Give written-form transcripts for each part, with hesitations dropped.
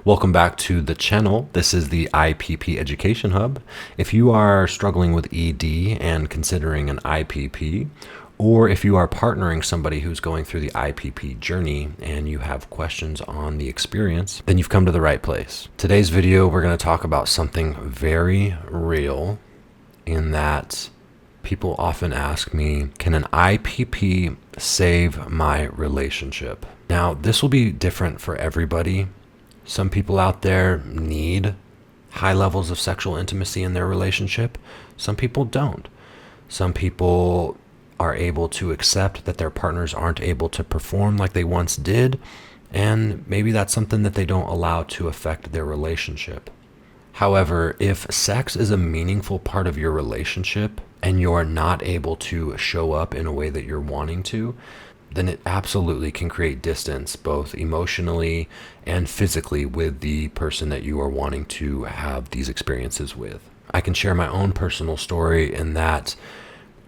Welcome back to the channel. This is the IPP Education Hub. If you are struggling with ED and considering an IPP, or if you are partnering somebody who's going through the IPP journey and you have questions on the experience, then you've come to the right place. Today's video, we're going to talk about something very real in that people often ask me, can an IPP save my relationship? Now, this will be different for everybody. Some people out there need high levels of sexual intimacy in their relationship. Some people don't. Some people are able to accept that their partners aren't able to perform like they once did, and maybe that's something that they don't allow to affect their relationship. However, if sex is a meaningful part of your relationship and you're not able to show up in a way that you're wanting to, then it absolutely can create distance, both emotionally and physically, with the person that you are wanting to have these experiences with. I can share my own personal story in that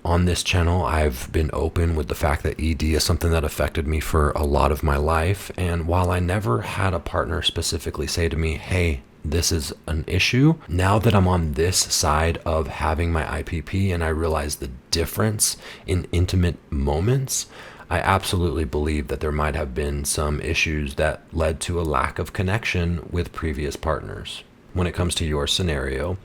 on this channel, I've been open with the fact that ED is something that affected me for a lot of my life. And while I never had a partner specifically say to me, hey, this is an issue, now that I'm on this side of having my IPP and I realize the difference in intimate moments, I absolutely believe that there might have been some issues that led to a lack of connection with previous partners. When it comes to your scenario,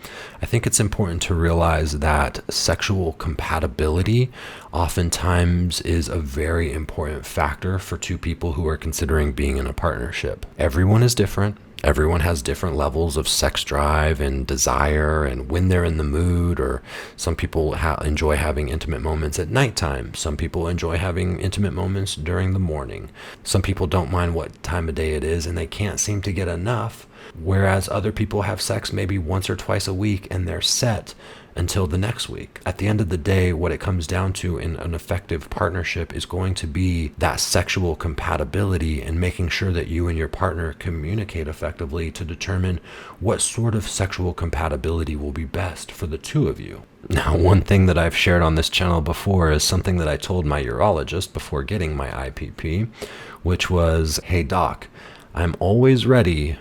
I think it's important to realize that sexual compatibility oftentimes is a very important factor for two people who are considering being in a partnership. Everyone is different. Everyone has different levels of sex drive and desire and when they're in the mood, or some people enjoy having intimate moments at nighttime. Some people enjoy having intimate moments during the morning. Some people don't mind what time of day it is and they can't seem to get enough, whereas other people have sex maybe once or twice a week and they're set until the next week. At the end of the day, what it comes down to in an effective partnership is going to be that sexual compatibility and making sure that you and your partner communicate effectively to determine what sort of sexual compatibility will be best for the two of you. Now, one thing that I've shared on this channel before is something that I told my urologist before getting my IPP, which was, hey doc, I'm always ready,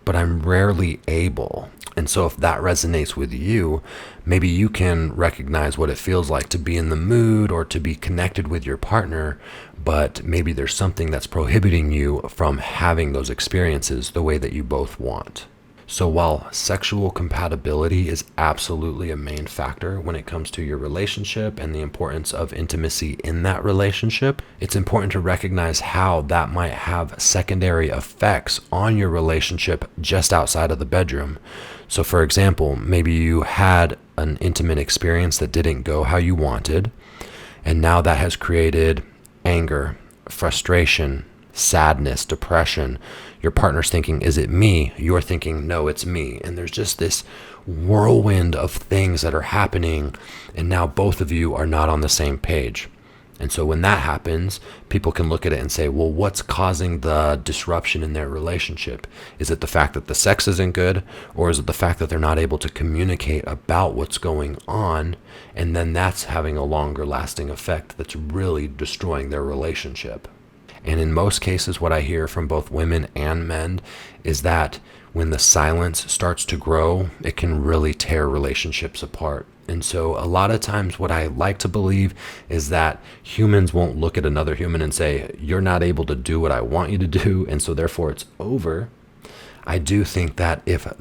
but I'm rarely able. And so if that resonates with you, maybe you can recognize what it feels like to be in the mood or to be connected with your partner, but maybe there's something that's prohibiting you from having those experiences the way that you both want. So while sexual compatibility is absolutely a main factor when it comes to your relationship and the importance of intimacy in that relationship, it's important to recognize how that might have secondary effects on your relationship just outside of the bedroom. So for example, maybe you had an intimate experience that didn't go how you wanted, and now that has created anger, frustration, sadness, depression. Your partner's thinking, is it me? You're thinking, no, it's me. And there's just this whirlwind of things that are happening, and now both of you are not on the same page. And so when that happens, people can look at it and say, well, what's causing the disruption in their relationship? Is it the fact that the sex isn't good, or is it the fact that they're not able to communicate about what's going on? And then that's having a longer lasting effect that's really destroying their relationship. And in most cases, what I hear from both women and men is that when the silence starts to grow, it can really tear relationships apart. And so a lot of times what I like to believe is that humans won't look at another human and say, you're not able to do what I want you to do, and so therefore it's over. I do think that if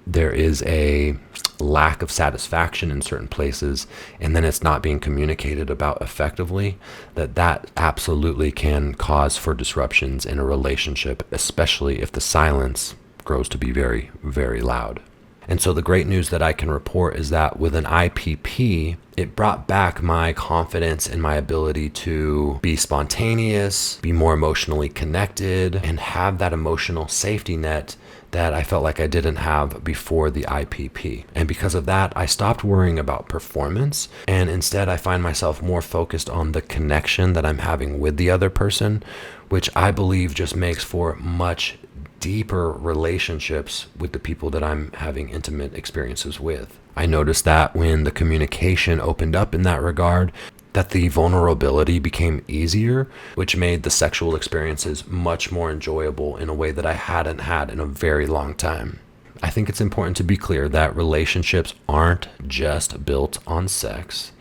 there is a lack of satisfaction in certain places and then it's not being communicated about effectively, that absolutely can cause for disruptions in a relationship, especially if the silence grows to be very, very loud. And so the great news that I can report is that with an IPP, it brought back my confidence in my ability to be spontaneous, be more emotionally connected, and have that emotional safety net that I felt like I didn't have before the IPP. And because of that, I stopped worrying about performance, and instead I find myself more focused on the connection that I'm having with the other person, which I believe just makes for much deeper relationships with the people that I'm having intimate experiences with. I noticed that when the communication opened up in that regard, that the vulnerability became easier, which made the sexual experiences much more enjoyable in a way that I hadn't had in a very long time. I think it's important to be clear that relationships aren't just built on sex.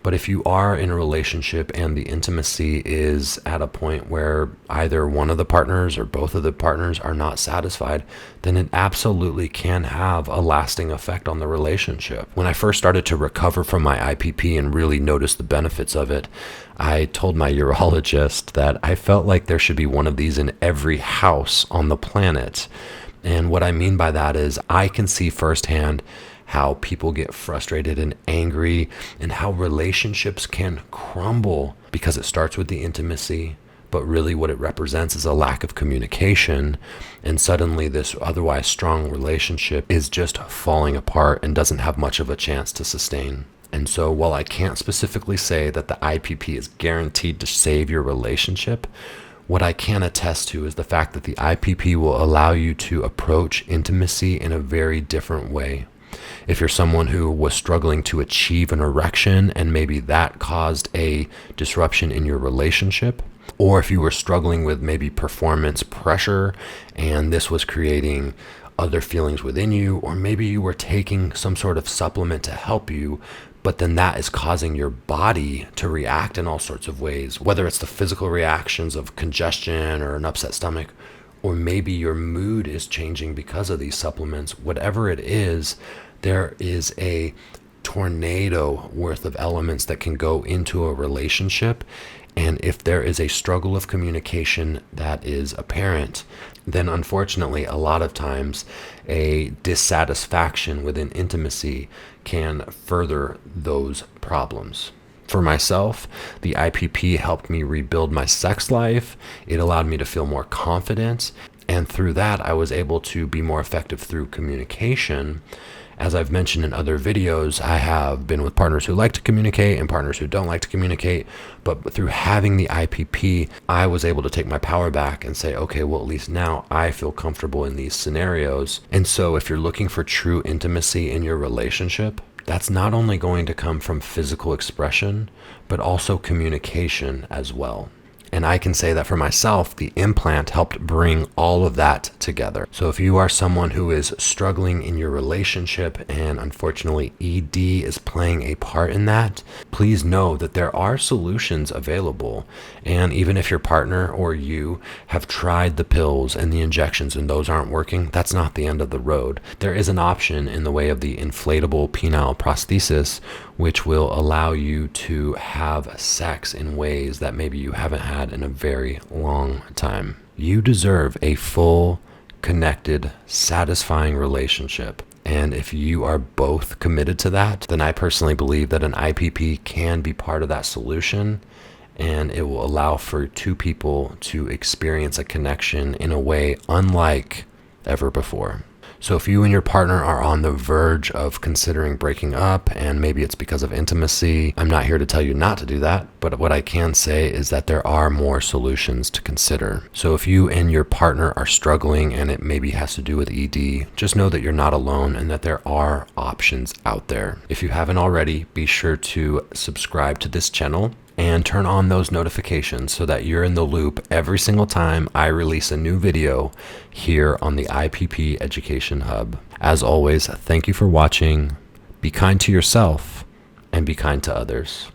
But if you are in a relationship and the intimacy is at a point where either one of the partners or both of the partners are not satisfied, then it absolutely can have a lasting effect on the relationship. When I first started to recover from my IPP and really notice the benefits of it, I told my urologist that I felt like there should be one of these in every house on the planet. And what I mean by that is I can see firsthand how people get frustrated and angry and how relationships can crumble because it starts with the intimacy, but really what it represents is a lack of communication. And suddenly this otherwise strong relationship is just falling apart and doesn't have much of a chance to sustain. And so while I can't specifically say that the IPP is guaranteed to save your relationship, what I can attest to is the fact that the IPP will allow you to approach intimacy in a very different way. If you're someone who was struggling to achieve an erection and maybe that caused a disruption in your relationship, or if you were struggling with maybe performance pressure and this was creating other feelings within you, or maybe you were taking some sort of supplement to help you, but then that is causing your body to react in all sorts of ways, whether it's the physical reactions of congestion or an upset stomach, or maybe your mood is changing because of these supplements. Whatever it is, there is a tornado worth of elements that can go into a relationship. And if there is a struggle of communication that is apparent, then unfortunately, a lot of times a dissatisfaction within intimacy can further those problems. For myself, the IPP helped me rebuild my sex life. It allowed me to feel more confident. And through that, I was able to be more effective through communication. As I've mentioned in other videos, I have been with partners who like to communicate and partners who don't like to communicate. But through having the IPP, I was able to take my power back and say, okay, well, at least now I feel comfortable in these scenarios. And so if you're looking for true intimacy in your relationship, that's not only going to come from physical expression, but also communication as well. And I can say that for myself, the implant helped bring all of that together. So if you are someone who is struggling in your relationship and unfortunately ED is playing a part in that, please know that there are solutions available. And even if your partner or you have tried the pills and the injections and those aren't working, that's not the end of the road. There is an option in the way of the inflatable penile prosthesis, which will allow you to have sex in ways that maybe you haven't had in a very long time. You deserve a full, connected, satisfying relationship. And if you are both committed to that, then I personally believe that an IPP can be part of that solution, and it will allow for two people to experience a connection in a way unlike ever before. So if you and your partner are on the verge of considering breaking up, and maybe it's because of intimacy, I'm not here to tell you not to do that, but what I can say is that there are more solutions to consider. So if you and your partner are struggling and it maybe has to do with ED, just know that you're not alone and that there are options out there. If you haven't already, be sure to subscribe to this channel and turn on those notifications so that you're in the loop every single time I release a new video here on the IPP Education Hub. As always, thank you for watching. Be kind to yourself and be kind to others.